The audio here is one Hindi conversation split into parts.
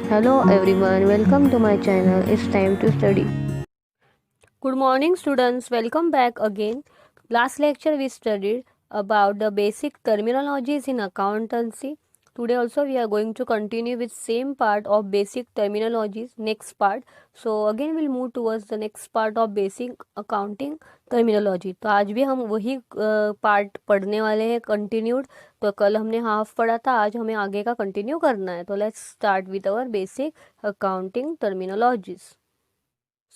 Hello everyone, welcome to my channel. It's time to study. Good morning students, welcome back again. Last lecture we studied about the basic terminologies in accountancy. Today also we are going to continue with same part of basic terminologies, next part. So again we'll move towards the next part of basic accounting terminology. तो आज भी हम वही पार्ट पढ़ने वाले हैं कंटिन्यूड. तो कल हमने हाफ पढ़ा था, आज हमें आगे का कंटिन्यू करना है. तो let's start with our basic accounting terminologies.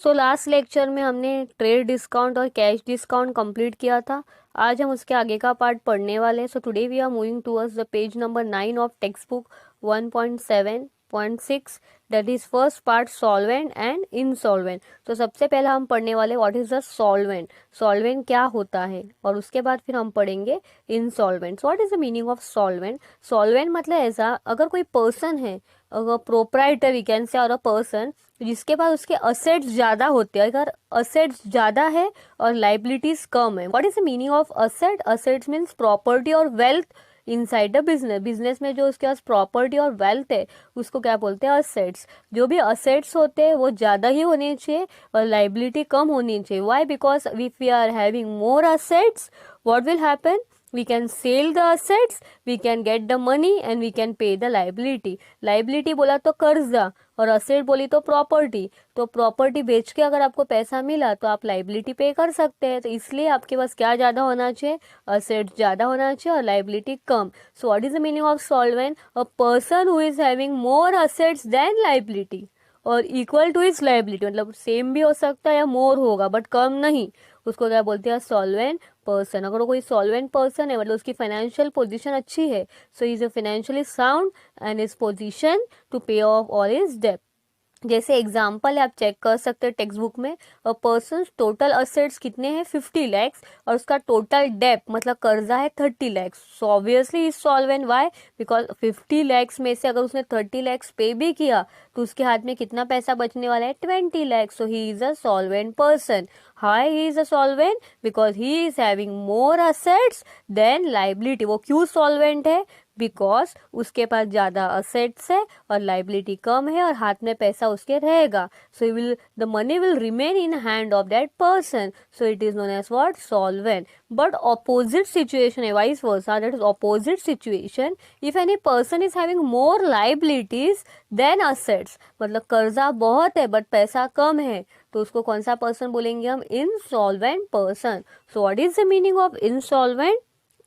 So last lecture में हमने ट्रेड डिस्काउंट और कैश डिस्काउंट कंप्लीट किया था. आज हम उसके आगे का पार्ट पढ़ने वाले हैं. So today we are moving towards the page number 9 of text book 1.7.6. That is first part solvent and insolvent. तो सबसे पहला हम पढ़ने वाले what is the solvent. Solvent क्या होता है, और उसके बाद फिर हम पढ़ेंगे insolvent. What is the meaning of solvent. Solvent मतलब ऐसा, अगर कोई पर्सन है, अगर प्रोप्राइटर वी कैन से, और अ पर्सन जिसके पास उसके असेट्स ज़्यादा होते हैं. अगर असेट्स ज़्यादा है और लाइबिलिटीज कम है. What is the meaning of asset. Assets means property और wealth inside the business. Business में जो उसके पास प्रॉपर्टी और वेल्थ है उसको क्या बोलते हैं, असेट्स. जो भी असेट्स होते हैं वो ज़्यादा ही होने चाहिए और लाइबिलिटी कम होनी चाहिए. Why, because if we are having more assets, what will happen, we can sell the assets, we can get the money and we can pay the liability. liability बोला तो कर्जा, और asset बोली तो प्रॉपर्टी. तो प्रॉपर्टी बेच के अगर आपको पैसा मिला तो आप लाइबिलिटी पे कर सकते हैं. तो इसलिए आपके पास क्या ज़्यादा होना चाहिए, असेट ज़्यादा होना चाहिए और लाइबिलिटी कम. So what is the meaning of solvent. A person who is having more assets than liability और इक्वल टू इज लाइबिलिटी. मतलब सेम भी हो सकता है या मोर होगा बट कम नहीं. उसको क्या बोलते हैं, सॉल्वेंट पर्सन. अगर वो कोई सॉल्वेंट पर्सन है मतलब उसकी फाइनेंशियल पोजीशन अच्छी है, so is a financially sound and is position to pay off all is डेब्ट. जैसे एग्जाम्पल है, आप चेक कर सकते हैं टेक्स्ट बुक में. अ पर्सन टोटल असेट्स कितने हैं, 50 लैक्स, और उसका टोटल डेप मतलब कर्जा है 30 lakhs. So obviously is solvent. Why, because 50 lakhs में से अगर उसने 30 लैक्स पे भी किया तो उसके हाथ में कितना पैसा बचने वाला है, 20 lakhs. So he is a solvent person. Hi he is a solvent because he is having more assets than liability. वो क्यों सॉल्वेंट है, बिकॉज उसके पास ज़्यादा असेट्स है और लाइबिलिटी कम है और हाथ में पैसा उसके रहेगा. So will the money will remain in hand of that person. So it is known as what, solvent. But opposite situation है, vice versa, that is opposite situation. If any person is having more liabilities than assets, मतलब कर्जा बहुत है बट पैसा कम है, तो उसको कौन सा पर्सन बोलेंगे हम, insolvent person. So what is the meaning of insolvent.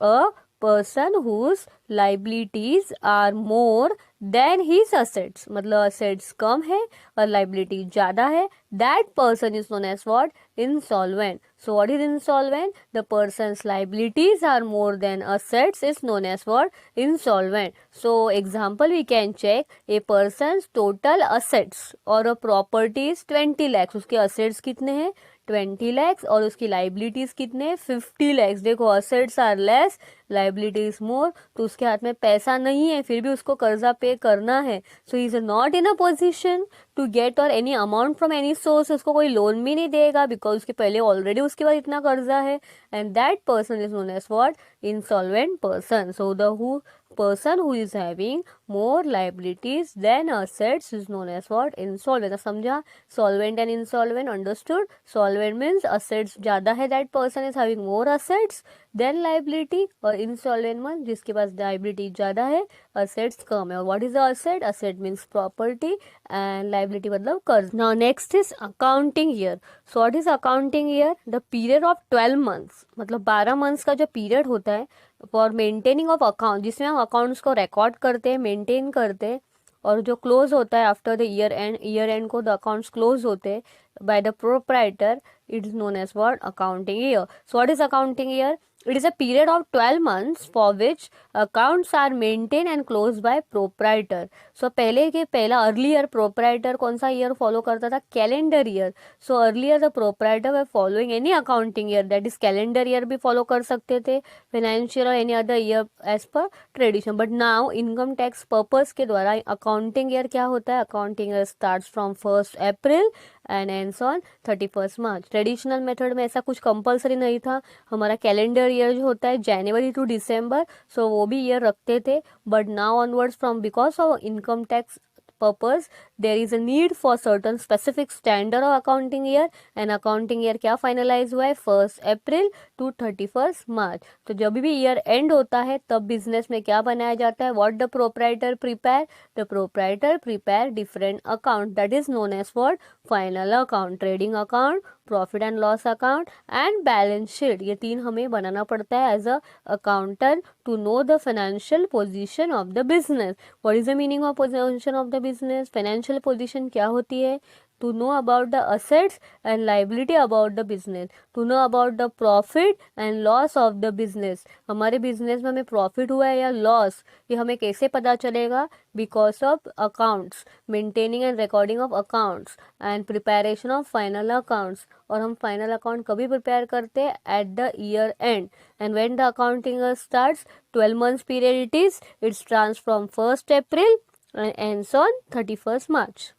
A person whose liabilities are more than his assets, मतलब असेट्स कम है और लाइबिलिटी ज़्यादा है. That person is known as what, insolvent. So what is insolvent? The person's liabilities are more than assets is known as what, insolvent. So example we can check, a person's total assets or a property is 20 lakhs. उसके assets कितने हैं, 20 lakhs, और उसकी liabilities कितने हैं, 50 lakhs. देखो assets are less, liabilities more. तो उसके हाथ में पैसा नहीं है फिर भी उसको कर्जा पे करना है. So he is not in a position to get or any amount from any source. उसको कोई लोन भी नहीं देगा बिकॉज उसके पहले ऑलरेडी उसके पास इतना कर्जा है. And that person is known as what, insolvent person. So the who person who is having more liabilities than assets is known as what, insolvent. समझा, solvent and insolvent understood. Solvent means assets ज़्यादा है, that person is having more assets than liability, और insolvent means जिसके पास liability ज़्यादा है, assets कम है. और what is the asset? Asset means property and liability मतलब कर्ज. Now next is accounting year. So what is accounting year? The period of 12 months, मतलब 12 months का जो पीरियड होता है फॉर मेंटेनिंग ऑफ अकाउंट, जिसमें हम अकाउंट्स को रिकॉर्ड करते हैं, मेंटेन करते हैं, और जो क्लोज होता है आफ्टर द ईयर एंड को द अकाउंट्स क्लोज होते हैं by the proprietor, it is known as what, accounting year. So what is accounting year. It is a period of 12 months for which accounts are maintained and closed by proprietor. So पहले के पहला earlier proprietor कौन सा ईयर फॉलो करता था, calendar year. So earlier the proprietor were following any accounting year, that is calendar year भी फॉलो कर सकते थे, फाइनेंशियल और any other year as per tradition. But now income tax purpose के द्वारा अकाउंटिंग ईयर क्या होता है, accounting year start from 1st April and ends on 31st March. Traditional method में ऐसा कुछ कंपलसरी नहीं था. हमारा कैलेंडर ईयर जो होता है जनवरी टू दिसंबर, सो वो भी ईयर रखते थे. But now onwards from because of income tax purpose there is a need for certain specific standard of accounting year, and accounting year क्या finalize हुआ है 1 अप्रैल to 31 मार्च। तो जब भी ईयर एंड होता है तब बिजनेस में क्या बनाया जाता है, what the proprietor prepare, the proprietor prepare different account that is known as for final account, trading account, profit and loss account and balance sheet. ये 3 हमें बनाना पड़ता है as a accountant to know the financial position of the business. What is the meaning of position of the business, financial position क्या होती है, to know about the assets and liability about the business, to know about the profit and loss of the business। हमारे बिजनेस में हमें प्रॉफिट हुआ है या लॉस, ये हमें कैसे पता चलेगा, because of accounts, maintaining and recording of accounts and preparation of final accounts. और हम फाइनल अकाउंट कभी प्रिपेयर करते हैं, at the year end, and when the accounting starts 12 months period it is, it starts from 1 April and ends on 31 March.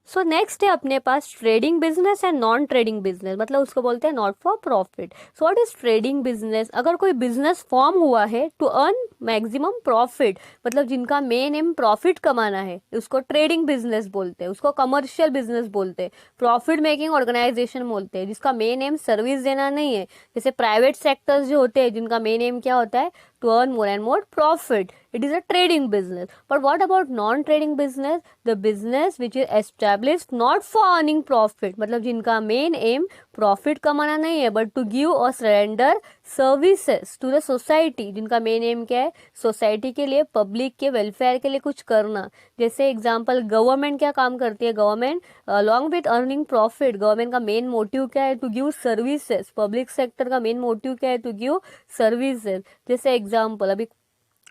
So next है अपने पास trading business and non trading business, मतलब उसको बोलते हैं not for profit. So what is trading business, अगर कोई बिजनेस फॉर्म हुआ है टू अर्न मैक्सिमम प्रॉफिट, मतलब जिनका मेन एम प्रॉफिट कमाना है, उसको ट्रेडिंग बिजनेस बोलते हैं, उसको कमर्शियल बिजनेस बोलते हैं, प्रॉफिट मेकिंग ऑर्गेनाइजेशन बोलते हैं। जिसका मेन एम सर्विस देना नहीं है, जैसे प्राइवेट सेक्टर्स जो होते हैं जिनका मेन एम क्या होता है, to earn more and more profit, it is a trading business। But what about non-trading business, the business which is established not for earning profit, मतलब जिनका main aim प्रॉफिट कमाना नहीं है, बट टू गिव और surrender services to the society, जिनका मेन एम क्या है, सोसाइटी के लिए, पब्लिक के वेलफेयर के लिए कुछ करना। जैसे एग्जांपल गवर्नमेंट क्या काम करती है, government along with earning profit, government का मेन मोटिव क्या है, to give services. Public sector का मेन मोटिव क्या है, टू गिव सर्विसेज। जैसे एग्जांपल अभी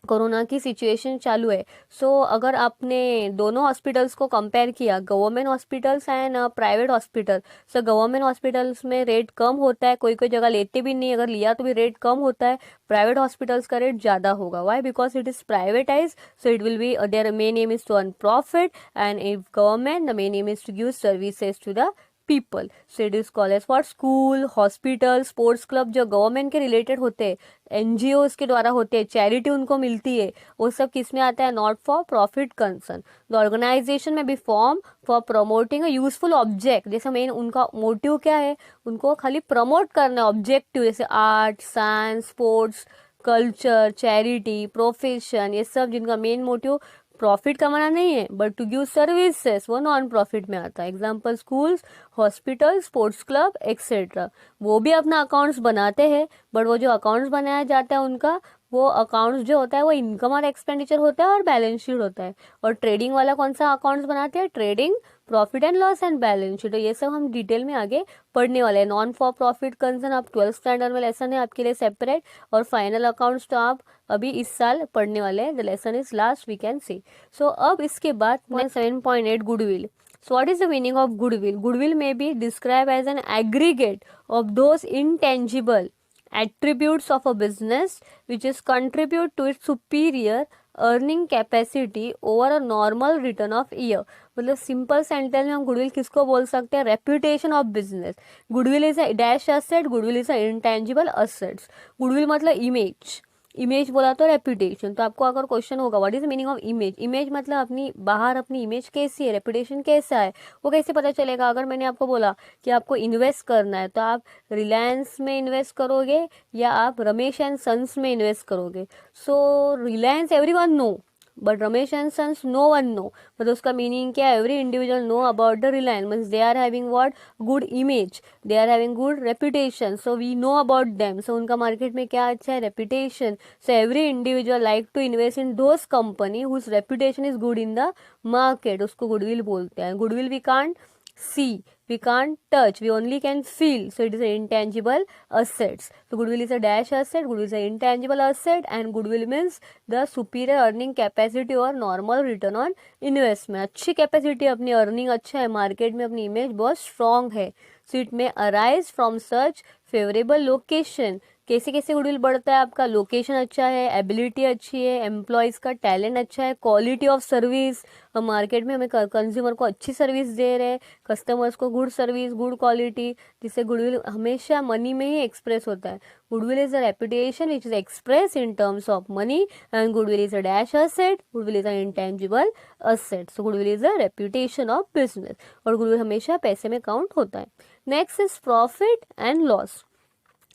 कोरोना की सिचुएशन चालू है, सो अगर आपने दोनों हॉस्पिटल्स को कंपेयर किया, government hospitals and private hospital, so government hospitals में रेट कम होता है, कोई कोई जगह लेते भी नहीं, अगर लिया तो भी रेट कम होता है। प्राइवेट हॉस्पिटल्स का रेट ज़्यादा होगा, why, because it is privatize, so it will be their main aim is to earn profit, and if government the main aim is to give services to the people. So it is college for school, hospital, sports club, जो गवर्नमेंट के रिलेटेड होते हैं, एनजीओ के द्वारा होते हैं, चैरिटी उनको मिलती है, वो सब किस में आता है, not for profit concern. The organisation में be form for promoting a useful object, जैसे मेन उनका मोटिव क्या है, उनको खाली प्रमोट करना है ऑब्जेक्टिव, जैसे art, science, sports, culture, charity, profession, ये सब जिनका मेन मोटिव प्रॉफिट कमाना नहीं है बट टू गिव सर्विसेज, वो नॉन प्रॉफिट में आता है। Example schools, hospital, sports club etcetera. वो भी अपना अकाउंट्स बनाते हैं, बट वो जो अकाउंट्स बनाया जाता है उनका, वो अकाउंट्स जो होता है वो इनकम और एक्सपेंडिचर होता है और बैलेंस शीट होता है। और ट्रेडिंग वाला कौन सा अकाउंट्स बनाते हैं, trading, profit and loss and balance sheet. तो ये सब हम डिटेल में आगे पढ़ने वाले हैं। नॉन फॉर प्रॉफिट कंसर्न आप 12th स्टैंडर्ड में लेसन है आपके लिए सेपरेट, और फाइनल अकाउंट्स तो आप अभी इस साल पढ़ने वाले हैं। The lesson is last, we can see. So अब इसके बाद 7.8 goodwill. So what is the meaning of goodwill? Goodwill may be described as an aggregate of those intangible attributes of a business which is contribute to its superior earning capacity over a normal return of year। मतलब सिंपल सेंटेंस में हम गुडविल किसको बोल सकते हैं, reputation of business. Goodwill is a dash asset, goodwill is a intangible assets. Goodwill मतलब इमेज, इमेज बोला तो रेप्यूटेशन। तो आपको अगर क्वेश्चन होगा what is the meaning of image, image मतलब अपनी बाहर अपनी इमेज कैसी है, रेप्यूटेशन कैसा है, वो कैसे पता चलेगा। अगर मैंने आपको बोला कि आपको इन्वेस्ट करना है, तो आप रिलायंस में इन्वेस्ट करोगे या आप रमेश एंड सन्स में इन्वेस्ट करोगे। So Reliance everyone know, but Ramesh and sons know one know. मतलब उसका मीनिंग क्या है, every individual know about the Reliance, means they are having what, good image, they are having good reputation, so we know about them. So उनका मार्केट में क्या अच्छा है, reputation. So every individual like to invest in those company whose reputation is good in the market, उसको गुडविल बोलते हैं। Goodwill we can't see, we can't touch, we only can feel, so it is an intangible assets। So goodwill is a dash asset, goodwill is an intangible asset, and goodwill means the superior earning capacity or normal return on investment। अच्छी कैपेसिटी, अपनी अर्निंग अच्छा है, मार्केट में अपनी इमेज बहुत स्ट्रॉन्ग है। So it may arise from such favourable location, कैसे कैसे गुडविल बढ़ता है आपका, लोकेशन अच्छा है, एबिलिटी अच्छी है, एम्प्लॉयज़ का टैलेंट अच्छा है, क्वालिटी ऑफ सर्विस, हम मार्केट में हमें कंज्यूमर को अच्छी सर्विस दे रहे हैं, कस्टमर्स को गुड सर्विस, गुड क्वालिटी, जिससे गुडविल हमेशा मनी में ही एक्सप्रेस होता है। Goodwill is a reputation which is express in terms of money and goodwill is a dash asset, goodwill is a intangible asset. So goodwill is a reputation of business, और गुडविल हमेशा पैसे में काउंट होता है। Next is profit and loss.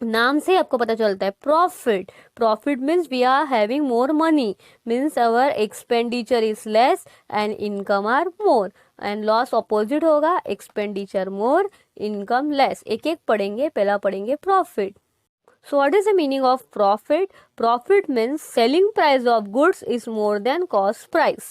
नाम से आपको पता चलता है profit, profit means we are having more money, means our expenditure is less and income are more, and loss opposite होगा, एक्सपेंडिचर मोर इनकम लेस। एक एक पढ़ेंगे, पहला पढ़ेंगे profit. So what is the meaning of profit? Profit means selling price of goods is more than cost price.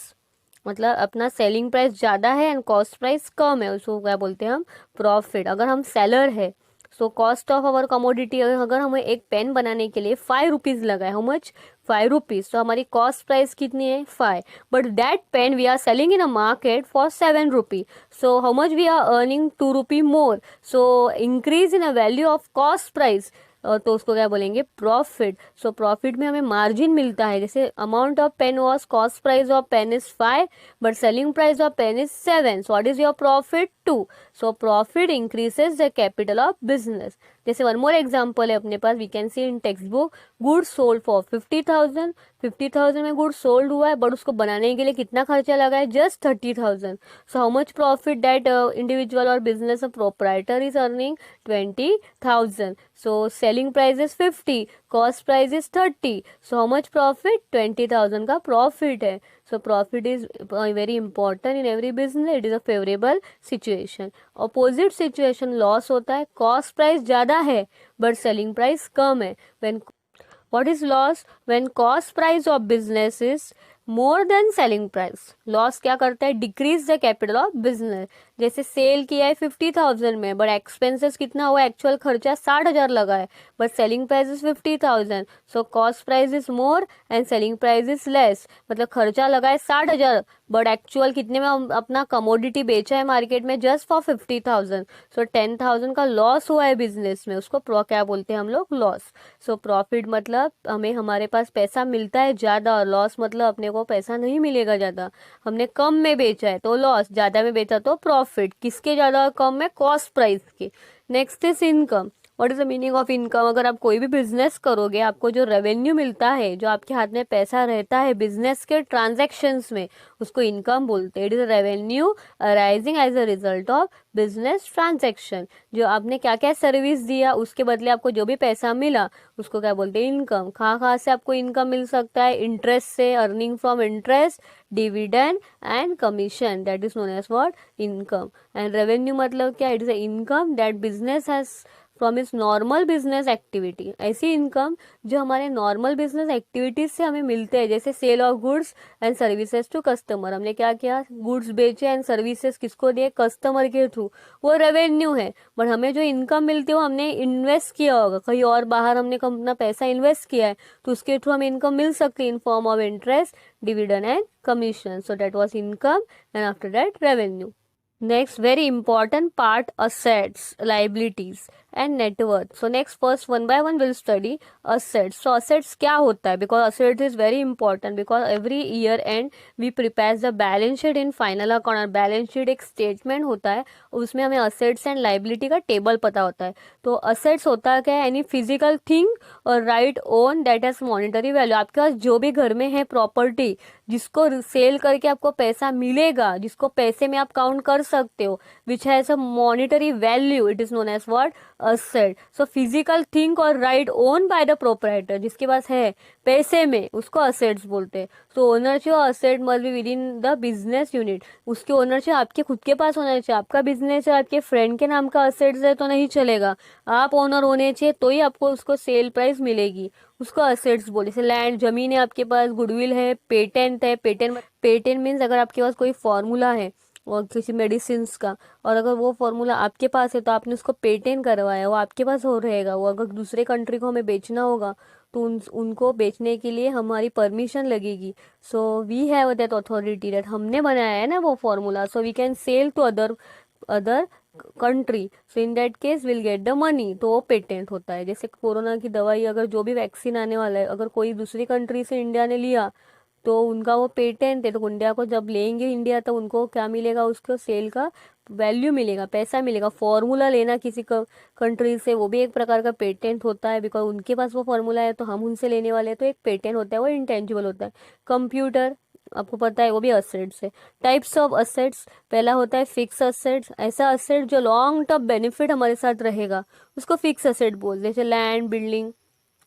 मतलब अपना सेलिंग प्राइस ज़्यादा है एंड कॉस्ट प्राइस कम है, उसको क्या बोलते हैं हम, प्रॉफिट। अगर हम सेलर है, so cost of our commodity, अगर हमें एक पेन बनाने के लिए 5 रुपीज़ लगा है, हाउ मच, 5 रुपीज़, तो हमारी कॉस्ट प्राइस कितनी है, 5, but that pen we are selling in a market for 7 rupee, so how much we are earning 2 rupee more, so increase in a value of cost price, तो उसको क्या बोलेंगे, प्रॉफिट। सो प्रॉफिट में हमें मार्जिन मिलता है, जैसे amount of pen was, cost price of pen is 5 but selling price of pen is 7, so what is your profit, 2। So profit increases the capital of business. जैसे वन मोर एग्जाम्पल है अपने पास, we can see in textbook, goods sold for 50,000, 50,000 में गुड्स सोल्ड हुआ है, बट उसको बनाने के लिए कितना खर्चा लगा है, just 30,000। So how much profit that individual और business proprietor is earning, 20,000। So selling price is 50, cost price is 30, so how much profit, 20,000 का प्रॉफिट है। So profit is very important in every business, it is a favourable situation. Opposite situation loss होता है, कॉस्ट प्राइस ज़्यादा है बट सेलिंग प्राइस कम है। When what is loss, when cost price of business is more than selling price. Loss क्या करता है, decrease the capital of business. जैसे सेल किया है 50,000 में, बट एक्सपेंसेस कितना हुआ, एक्चुअल खर्चा 60,000 लगा है, but selling price is 50,000, so cost price is more and selling price is less. मतलब खर्चा लगा है 60,000 बट एक्चुअल कितने में हम अपना कमोडिटी बेचा है मार्केट में, जस्ट फॉर 50,000, सो 10,000 का लॉस हुआ है बिजनेस में, उसको क्या बोलते हैं हम लोग, लॉस। सो प्रॉफिट मतलब हमें हमारे पास पैसा मिलता है ज़्यादा, और लॉस मतलब अपने को पैसा नहीं मिलेगा ज़्यादा, हमने कम में बेचा है तो लॉस, ज़्यादा में बेचा तो प्रॉफिट। किसके ज़्यादा और कम में, कॉस्ट प्राइस के। Next is income. What is the meaning of income, अगर आप कोई भी बिजनेस करोगे, आपको जो रेवेन्यू मिलता है, जो आपके हाथ में पैसा रहता है बिजनेस के ट्रांजैक्शंस में, उसको इनकम बोलते हैं। It is revenue arising as a result of business transaction. जो आपने क्या क्या सर्विस दिया, उसके बदले आपको जो भी पैसा मिला, उसको क्या बोलते हैं, इनकम। कहाँ से आपको इनकम मिल सकता है, इंटरेस्ट से, earning from interest, dividend and commission, that is known as what, income. And revenue मतलब क्या, it is a income that business has from is normal business activity. ऐसी इनकम जो हमारे नॉर्मल बिजनेस एक्टिविटीज से हमें मिलते हैं, जैसे sale of goods and services to customer. हमने क्या किया, गुड्स बेचे एंड सर्विसेज किसको दिए, कस्टमर के थ्रू, वो रेवेन्यू है। बट हमें जो इनकम मिलती है वो हमने इन्वेस्ट किया होगा कहीं और, बाहर हमने अपना पैसा इन्वेस्ट किया है, तो उसके थ्रू हमें इनकम मिल सकती है in form of interest, dividend and commission. So that was income and after that revenue. Next, very important part, assets, liabilities and net worth. So next, first one by one we'll study assets. So assets क्या होता है, because assets is very important, because every year end we prepare the balance sheet in final account, और balance sheet एक statement होता है, उसमें हमें assets and liability का table पता होता है। तो assets होता है क्या है, any physical thing और right own that has monetary value। आपके पास जो भी घर में है प्रॉपर्टी, जिसको सेल करके आपको पैसा मिलेगा, जिसको पैसे में आप काउंट कर सकते हो, which has a monetary value, it is known as what, asset. So physical thing और right own by the proprietor, जिसके पास है पैसे में, उसको असेट्स बोलते हैं। So ownership of asset must be within the business unit. उसकी ओनरशिप आपके खुद के पास होना चाहिए। आपका बिजनेस है, आपके फ्रेंड के नाम का असेट्स है तो नहीं चलेगा, आप ओनर होने चाहिए, तो ही आपको उसको सेल प्राइस मिलेगी, उसको असेट्स बोले। जैसे लैंड, जमीन है आपके पास, गुडविल है, पेटेंट है। पेटेंट मीन्स अगर आपके पास कोई फॉर्मूला है और किसी मेडिसिन का, और अगर वो फॉर्मूला आपके पास है तो आपने उसको पेटेंट करवाया, वो आपके पास हो रहेगा। वो अगर दूसरे कंट्री को हमें बेचना होगा तो उनको बेचने के लिए हमारी परमिशन लगेगी। So we have that authority, that हमने बनाया है ना वो formula, so we can sell to other country, so in that case will get the money, तो वो पेटेंट होता है। जैसे कोरोना की दवाई, अगर जो भी वैक्सीन आने वाला है, अगर कोई दूसरी कंट्री से इंडिया ने लिया तो उनका वो पेटेंट है, तो इंडिया को जब लेंगे इंडिया तो उनको क्या मिलेगा, उसको सेल का वैल्यू मिलेगा, पैसा मिलेगा। फॉर्मूला लेना किसी कंट्री से, वो भी एक प्रकार का पेटेंट होता है, बिकॉज उनके पास वो फॉर्मूला है तो हम उनसे लेने वाले हैं, तो एक पेटेंट होता है, वो इंटेंजिबल होता है। कंप्यूटर आपको पता है वो भी असेट्स है। टाइप्स ऑफ असेट्स, पहला होता है फिक्स असेट्स, ऐसा असेट जो लॉन्ग टर्म बेनिफिट हमारे साथ रहेगा उसको फिक्स असेट बोलते हैं। जैसे लैंड, बिल्डिंग,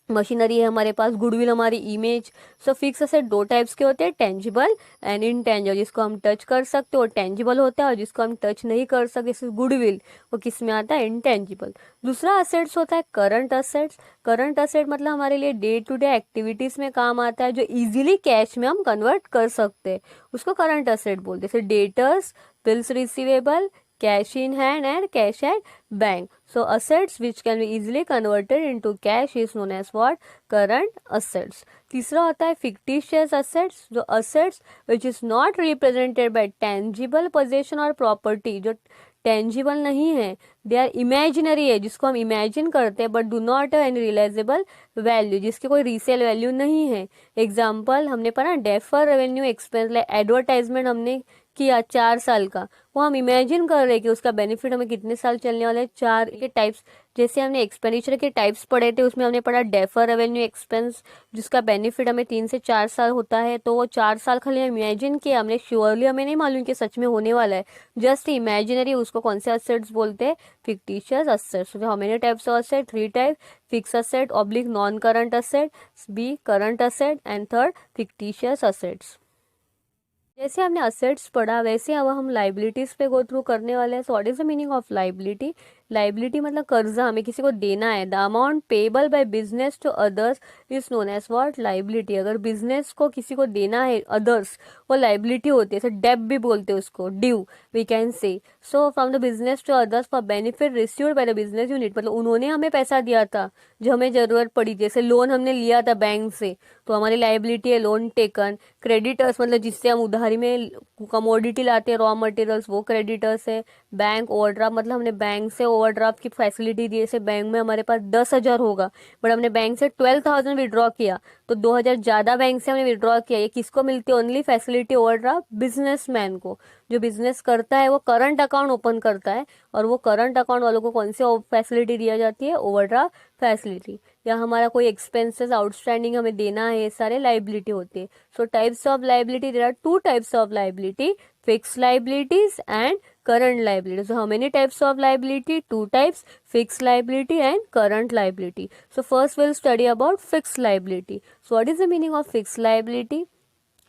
मशीनरी है हमारे पास, गुडविल हमारी इमेज। सो फिक्स असेट दो टाइप्स के होते हैं, टेंजिबल एंड इनटेंजिबल। जिसको हम टच कर सकते हो टेंजिबल होता है, और जिसको हम टच नहीं कर सकते जैसे गुडविल, वो किस में आता है, इनटेंजिबल। दूसरा असेट्स होता है करंट असेट्स। करंट असेट मतलब हमारे लिए डे टू डे एक्टिविटीज में काम आता है, जो इजीली कैश में हम कन्वर्ट कर सकते हैं, उसको करंट असेट बोलते हैं। जैसे debtors, bills receivable, cash in hand and cash at bank. So assets which can be easily converted into cash is known as what? Current assets. तीसरा होता है fictitious assets, जो assets which is not represented by tangible possession or property, जो टेंजिबल नहीं है, दे आर इमेजिनरी है, जिसको हम इमेजिन करते हैं but do not any realizable value, जिसकी कोई रीसेल वैल्यू नहीं है। एग्जाम्पल हमने पढ़ा defer revenue expense, like advertisement हमने किया 4 साल का, वो हम इमेजिन कर रहे हैं कि उसका बेनिफिट हमें कितने साल चलने वाले हैं। 4 के टाइप्स, जैसे हमने एक्सपेंडिचर के टाइप्स पढ़े थे, उसमें हमने पढ़ा डेफर रेवेन्यू एक्सपेंस, जिसका बेनिफिट हमें 3 से 4 साल होता है, तो वो 4 साल खाली हम इमेजिन किया, हमने श्योरली हमें नहीं मालूम कि सच में होने वाला है, जस्ट इमेजिनरी। उसको कौन से असेट्स बोलते हैं, fictitious assets. How many types of asset, 3 type, fix asset oblique non current asset, B current asset and third fictitious assets. जैसे हमने असेट्स पढ़ा वैसे अब हम लाइबिलिटीज पे गो थ्रू करने वाले हैं। So what is the meaning of liability? Liability मतलब कर्जा, हमें किसी को देना है। The amount payable by business to others is known as what? Liability. अगर बिजनेस को किसी को देना है अदर्स, वो लाइबिलिटी होती है। सो डेब भी बोलते हैं उसको, due we can say. So from the business to others for benefit received by the business unit, मतलब उन्होंने हमें पैसा दिया था जो हमें जरूरत पड़ी, जैसे लोन हमने लिया था बैंक से तो हमारी लाइबिलिटी है लोन टेकन। क्रेडिटर्स मतलब जिससे हम उधारी में कमोडिटी लाते हैं, रॉ मटेरियल्स, वो क्रेडिटर्स है। बैंक ओवरड्राफ्ट मतलब हमने बैंक से ओवरड्राफ्ट की फैसिलिटी दी, जैसे बैंक में हमारे पास 10,000 होगा बट हमने बैंक से 12,000 विड्रॉ किया तो 2,000 ज्यादा बैंक से हमने विड्रॉ किया। ये किसको मिलती है? ओनली फैसिलिटी ओवरड्राफ्ट बिजनेसमैन को। जो बिजनेस करता है वो करंट अकाउंट ओपन करता है, और वो करंट अकाउंट वालों को कौन सी फैसिलिटी दिया जाती है? Overdraft facility. या हमारा कोई एक्सपेंसेस आउटस्टैंडिंग हमें देना है, ये सारे लाइबिलिटी होते हैं। So types of liability, there are 2 types of liability, fixed liabilities and current liabilities. So how many types of liability? 2 types, fixed liability and current liability. So first we'll study about fixed liability. So what is the meaning of fixed liability?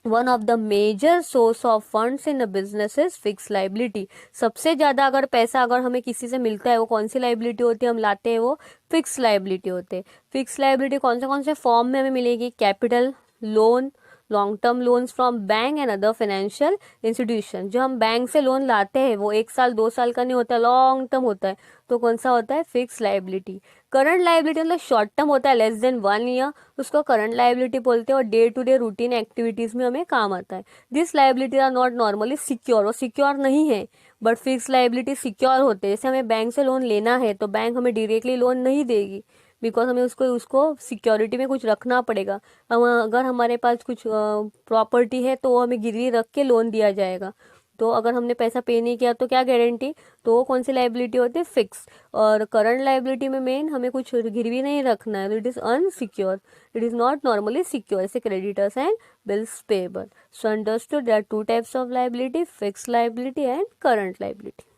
One of the major source of funds in a business is fixed liability. सबसे ज्यादा अगर पैसा अगर हमें किसी से मिलता है वो कौन सी लाइबिलिटी होती है? हम लाते हैं वो फिक्स लाइबिलिटी होते हैं। फिक्स लाइबिलिटी कौन से फॉर्म में हमें मिलेगी? Capital, loan, long term loans from bank and other financial institution. जो हम बैंक से लोन लाते हैं वो 1 साल 2 साल का नहीं होता, लॉन्ग टर्म होता है, तो कौन सा होता है? Fix liability. करंट लाइबिलिटी मतलब शॉर्ट टर्म होता है, लेस देन 1 ईयर, उसको करंट लाइबिलिटी बोलते हैं, और day to day routine activities में हमें काम आता है। This liability are not normally secure, वो सिक्योर नहीं है, बट फिक्स लाइबिलिटी सिक्योर होते हैं। जैसे हमें बैंक से लोन लेना है तो बैंक हमें डायरेक्टली लोन नहीं देगी, बिकॉज हमें उसको सिक्योरिटी में कुछ रखना पड़ेगा। अगर हमारे पास कुछ प्रॉपर्टी है तो वो हमें गिरवी रख के लोन दिया जाएगा, तो अगर हमने पैसा पे नहीं किया तो क्या गारंटी? तो वो कौन सी लाइबिलिटी होती है? फिक्स। और करंट लाइबिलिटी में मेन हमें कुछ गिरवी नहीं रखना है, it is unsecure, it is not normally secure, ऐसे creditors and bills payable. So understood there are 2 types of liability, fix liability and current liability.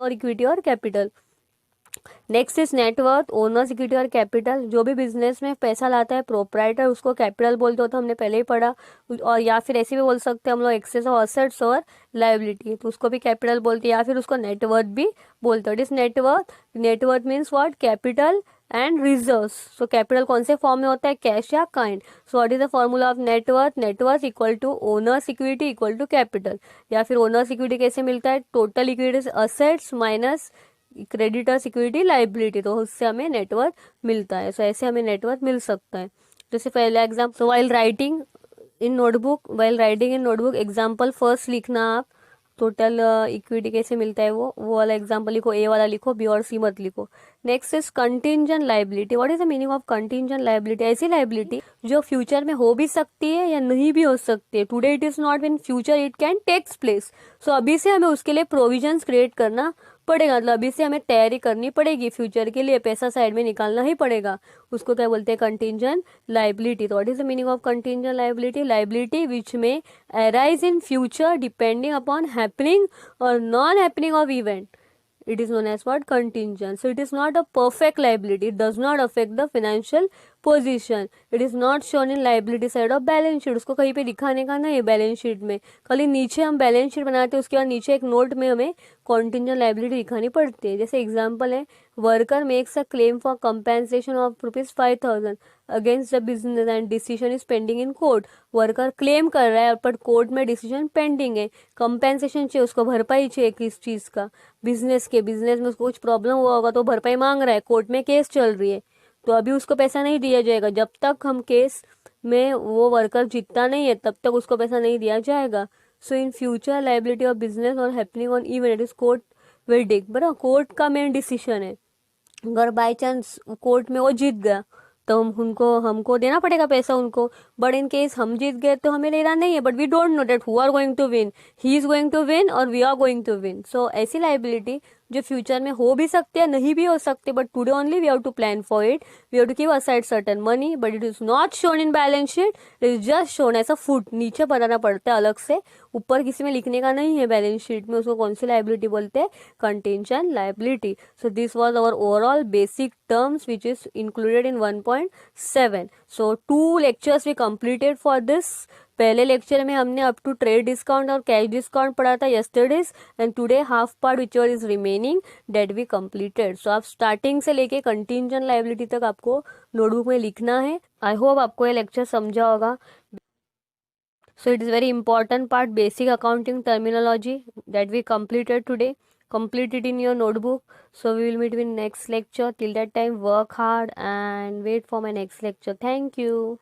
और इक्विटी और capital. Next is net worth, owners equity और कैपिटल। जो भी बिजनेस में पैसा लाता है प्रोप्राइटर, उसको कैपिटल बोलते होते, हमने पहले ही पढ़ा। और या फिर ऐसे भी बोल सकते हैं हम लोग, एक्सेस ऑफ असेट्स और लाइबिलिटी, तो उसको भी कैपिटल बोलते हैं, या फिर उसको नेटवर्थ भी बोलते हैं। It is net worth. Net worth means what? Capital and reserves. So capital कौन से फॉर्म में होता है? कैश या kind. So what is the formula of net worth? Net worth equal to owners equity equal to capital. या फिर ओनर्स इक्विटी कैसे मिलता है? Total equity assets minus creditors equity liability, तो उससे हमें नेटवर्थ मिलता है। सो ऐसे हमें नेटवर्थ मिल सकता है। जैसे पहला example, so while writing in notebook, example first लिखना आप, टोटल इक्विटी कैसे मिलता है वो वाला एग्जांपल लिखो, ए वाला लिखो, बी और सी मत लिखो। Next is contingent liability. What is the meaning of contingent liability? ऐसी लायबिलिटी जो फ्यूचर में हो भी सकती है या नहीं भी हो सकती है। Today it is not, in future it can takes place. सो अभी से हमें उसके लिए प्रोविजंस क्रिएट करना पड़ेगा, मतलब अभी से हमें तैयारी करनी पड़ेगी, फ्यूचर के लिए पैसा साइड में निकालना ही पड़ेगा। उसको क्या बोलते हैं? Contingent liability. तो what is the meaning of contingent liability? Liability which में arise in future depending upon happening or non-happening of event. It is known as what? Contingent. So it is not a perfect liability. It does not affect the financial position. It is not shown in liability side of balance sheet. उसको कहीं पे दिखाने का नहीं है बैलेंस शीट में, खाली नीचे हम बैलेंस शीट बनाते हैं, उसके बाद नीचे एक नोट में हमें कॉन्टिंजेंट लाइबिलिटी दिखानी पड़ती है. जैसे एग्जांपल है, worker makes a claim for compensation of ₹5,000 against the business and decision is pending in court. Worker claim कर रहा है पर कोर्ट में डिसीजन पेंडिंग है, कंपेंसेशन चाहिए, उसको भरपाई चाहिए किस चीज का? बिजनेस में उसको कुछ प्रॉब्लम हुआ होगा तो भरपाई मांग रहा है, कोर्ट में केस चल रही है, तो अभी उसको पैसा नहीं दिया जाएगा. जब तक हम केस में वो वर्कर जीतता नहीं है तब तक उसको पैसा नहीं दिया जाएगा. So in future liability of business और happening on event it is court will डिक. बराबर, कोर्ट का मेन डिसीजन है. अगर बाई चांस कोर्ट में वो जीत गया तो हमको देना पड़ेगा पैसा उनको. बट इन केस हम जीत गए तो हमें लेना नहीं है. But we don't know that who are going to win, he is going to win और we are going to win. So ऐसी लाइबिलिटी जो फ्यूचर में हो भी सकते हैं, नहीं भी हो सकते, but today only we have to plan for it. We have to keep aside certain money, but it is not shown in balance sheet. It is just shown ऐसा फुट, नीचे बताना पड़ता है अलग से, ऊपर किसी में लिखने का नहीं है बैलेंस शीट में. उसको कौन सी लाइबिलिटी बोलते हैं? Contingent liability. So this was our overall basic terms which is included in 1.7. सो 2 lectures we completed for this. पहले लेक्चर में हमने अप टू ट्रेड डिस्काउंट और कैश डिस्काउंट पढ़ा था yesterdays, and today half part which is remaining that we completed. सो आप स्टार्टिंग से लेके कंटिंजेंट लाइबिलिटी तक आपको नोटबुक में लिखना है. आई होप आपको ये लेक्चर समझा होगा. So it is very important part, basic accounting terminology that we completed today. Complete it in your notebook. So we will meet in next lecture. Till that time, work hard and wait for my next lecture. Thank you.